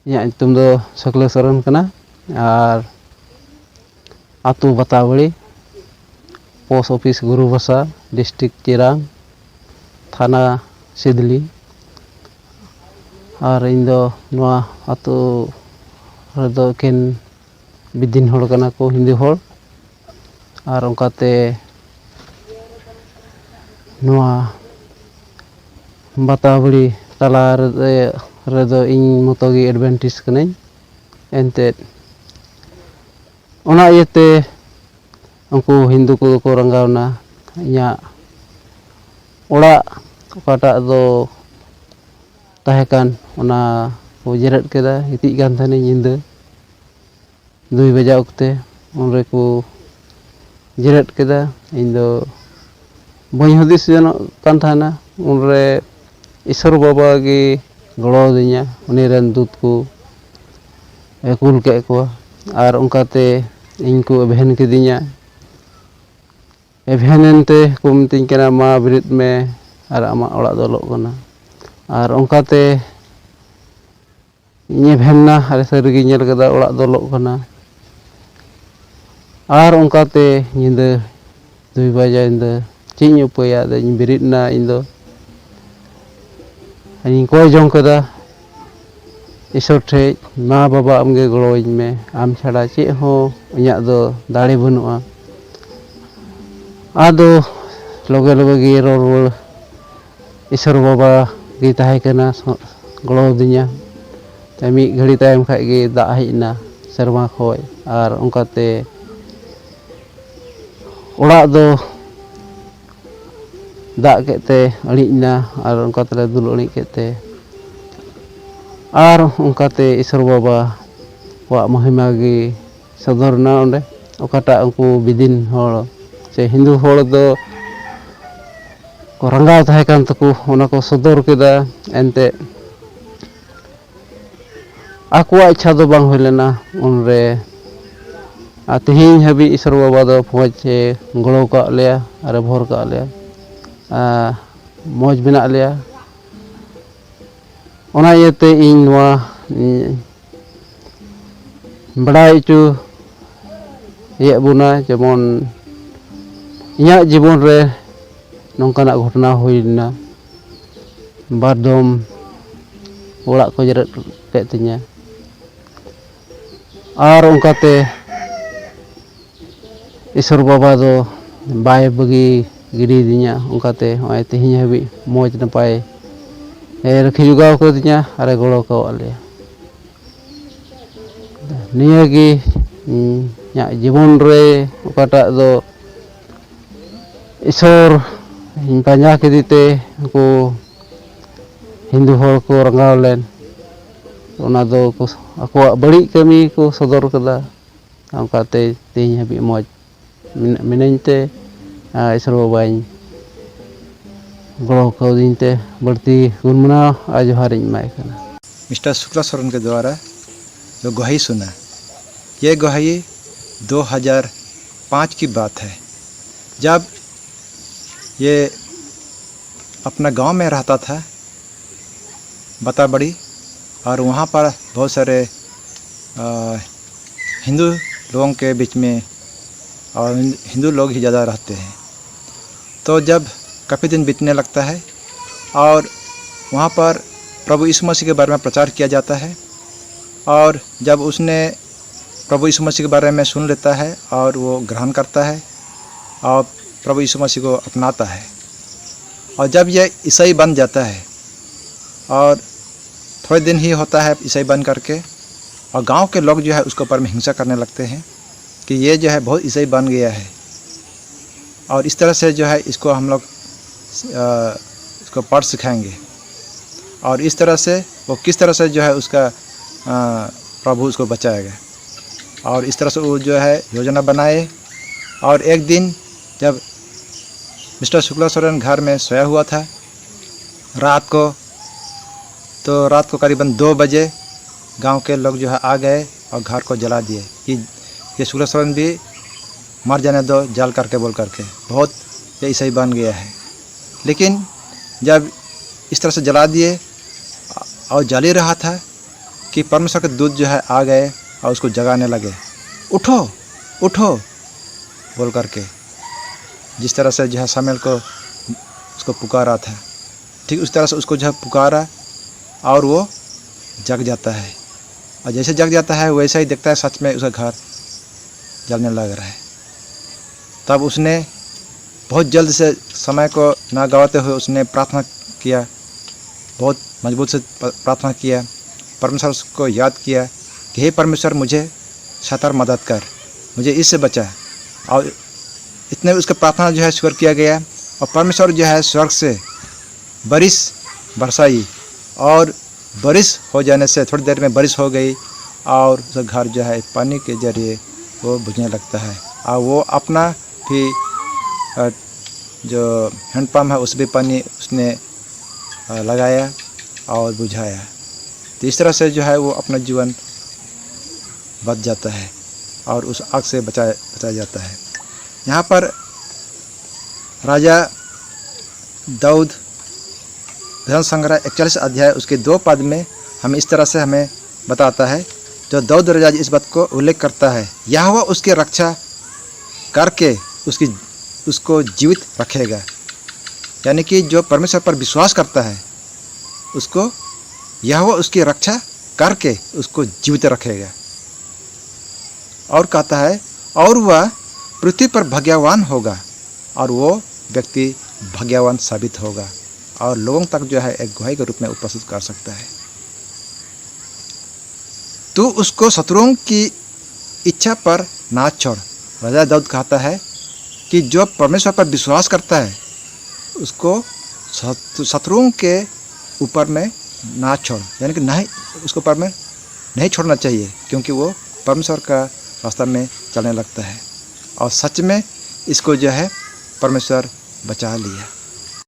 ᱤᱧᱟᱹᱜ ᱧᱩᱛᱩᱢ ᱫᱚ ᱥᱩᱠᱞᱟᱹ ᱥᱚᱨᱮᱱ ᱠᱟᱱᱟ ᱟᱨ ᱟᱛᱳ ᱵᱟᱛᱟᱵᱟᱹᱲᱤ ᱯᱳᱥᱴ ᱚᱯᱷᱤᱥ ᱜᱩᱨᱩᱵᱟᱥᱟ ᱰᱤᱥᱴᱨᱤक्ट चिरांग थाना सिदली और इन दो नवा आतो रेदो एकेन बिदिन होड़ कना को हिंदी होड़ और उनकाते नवा बाताबड़ी तला रेदो इन मतोगी एडवेंटिस कने एंते ओना इयते उनको हिंदू को रंगावना इया ओड़ा ओकाटाग दो ताहेकान ओना को जेरेद केदा इतिज कान थाने निंदा 2 बजे वक्ते उनरे को जेरेद केदा इन दो बई हदिस जन कान थाना उनरे ईश्वर बाबा की गड़ो दिया उनी रेन दूत को कुल के को और उनकाते इनको अभेन किदिया एभेनते को मितिन कना मा बिरिद में और आमा ओड़ा दलो कना और उनकाते इnye भेन्ना अरे सरिगी नेल कदा ओड़ा दलो कना और उनकाते निंदा 2 बजे इंदा चिኝ उपाया दे बिरिदना इंदो इन कोय जों कदा ईश्वर ठे मा बाबा आमगे गड़ोइñ में आम छाड़ा चे हो इया दो दाड़े बनुआ आदो लगे लगे गे रोड ईश्वर बाबा की ताहे कना गड़ो दिया मी घड़ी तायम खाय गे दा हेजना शर्मा खोय और उनकाते ओड़ा दो दा केते अड़िना और उनकाते दुल अड़ि केते और उनकाते ईश्वर बाबा वा महिमा की सदरना ओंडे ओकाटा उनको बिदिन होड़ से हिंदू होड़ दो को रंगाव ताहे कान तको ओना को सदर केदा एंते आकुआ इच्छा दो बांग होय लेना उनरे तिहिन हबी ईश्वर बाबा दो फौज गड़ो का लेया अरे भोर का लेया मौज बिना लिया ओना इयते इन नवा बड़ाई चु ये बुना जेमन इया जीवन रे नौकाना घटना हुईना बारदम ओड़ा को जरेद के तिया और उनकाते ईश्वर बाबा दो बाय बगी गिरी दिया उनकाते होय तिहिन हबी मौज नपाय रखी जुगाव को दिया अरे गड़ो को आले निया की जीवन रे ओकाटा दो ईश्वर पांजा केदीते को हिंदू होड़ को रंगाव लेन ओना दो को बड़ी कमी को सदर कदा उनकाते तिहिन हबी मौज मिनते ईश्वर बाबाई गड़ो को दिनते बढ़ती गुनमना आजहारिñ माय कना मिस्टर शुक्ला सोरेन के द्वारा जो गवाही सुना ये गवाही 2005 की बात है जब ये अपना गांव में रहता था बताबड़ी और वहाँ पर बहुत सारे हिंदू लोगों के बीच में और हिंदू लोग ही ज़्यादा रहते हैं। तो जब काफ़ी दिन बीतने लगता है और वहाँ पर प्रभु यीशु मसीह के बारे में प्रचार किया जाता है और जब उसने प्रभु यीशु मसीह के बारे में सुन लेता है और वो ग्रहण करता है और प्रभु यीशु मसीह को अपनाता है और जब यह ईसाई बन जाता है और थोड़े दिन ही होता है ईसाई बन करके और गांव के लोग जो है उसके ऊपर में हिंसा करने लगते हैं कि ये जो है बहुत ईसाई बन गया है और इस तरह से जो है इसको हम लोग इसको पढ़ सिखाएंगे और इस तरह से वो किस तरह से जो है उसका प्रभु उसको बचाएगा और इस तरह से वो जो है योजना बनाए और एक दिन जब मिस्टर शुक्ला सोरेन घर में सोया हुआ था रात को करीबन 2 बजे गांव के लोग जो है आ गए और घर को जला दिए कि ये शुक्ला सोरेन भी मर जाने दो जल करके बोल करके बहुत ये ईसाई बन गया है। लेकिन जब इस तरह से जला दिए और जल ही रहा था कि परमेश्वर के दूत जो है आ गए और उसको जगाने लगे, उठो उठो बोल करके। जिस तरह से जो है शमूएल को उसको पुकारा था, ठीक उस तरह से उसको जो है पुकारा और वो जग जाता है। और जैसे जग जाता है वैसे ही देखता है सच में उसका घर जलने लग रहा है। तब उसने बहुत जल्द से समय को ना गवाते हुए उसने प्रार्थना किया, बहुत मजबूत से प्रार्थना किया, परमेश्वर को याद किया कि हे परमेश्वर मुझे सतर मदद कर, मुझे इससे बचा। और इतने उसका प्रार्थना जो है स्वीकार किया गया और परमेश्वर जो है स्वर्ग से बारिश बरसाई और बारिश हो जाने से थोड़ी देर में बारिश हो गई और उसका घर जो है पानी के जरिए वो बुझने लगता है। और वो अपना भी जो हैंडपम्प है उस भी पानी उसने लगाया और बुझाया। तो इस तरह से जो है वो अपना जीवन बच जाता है और उस आग से बचाया जाता है। यहाँ पर राजा दाऊद भजन संग्रह 41 अध्याय उसके 2 पद में हमें इस तरह से हमें बताता है, जो दाऊद राजा इस बात को उल्लेख करता है, यहोवा उसकी रक्षा करके उसको जीवित रखेगा। यानी कि जो परमेश्वर पर विश्वास करता है उसको यहोवा उसकी रक्षा करके उसको जीवित रखेगा। और कहता है और वह पृथ्वी पर भाग्यवान होगा और वो व्यक्ति भाग्यवान साबित होगा और लोगों तक जो है एक गवाही के रूप में उपस्थित कर सकता है। तू उसको शत्रुओं की इच्छा पर ना छोड़। राजा दाऊद कहता है कि जो परमेश्वर पर विश्वास करता है उसको शत्रुओं के ऊपर में ना छोड़, यानी कि नहीं उसको ऊपर में नहीं छोड़ना चाहिए, क्योंकि वो परमेश्वर का रास्ता में चलने लगता है और सच में इसको जो है परमेश्वर बचा लिया।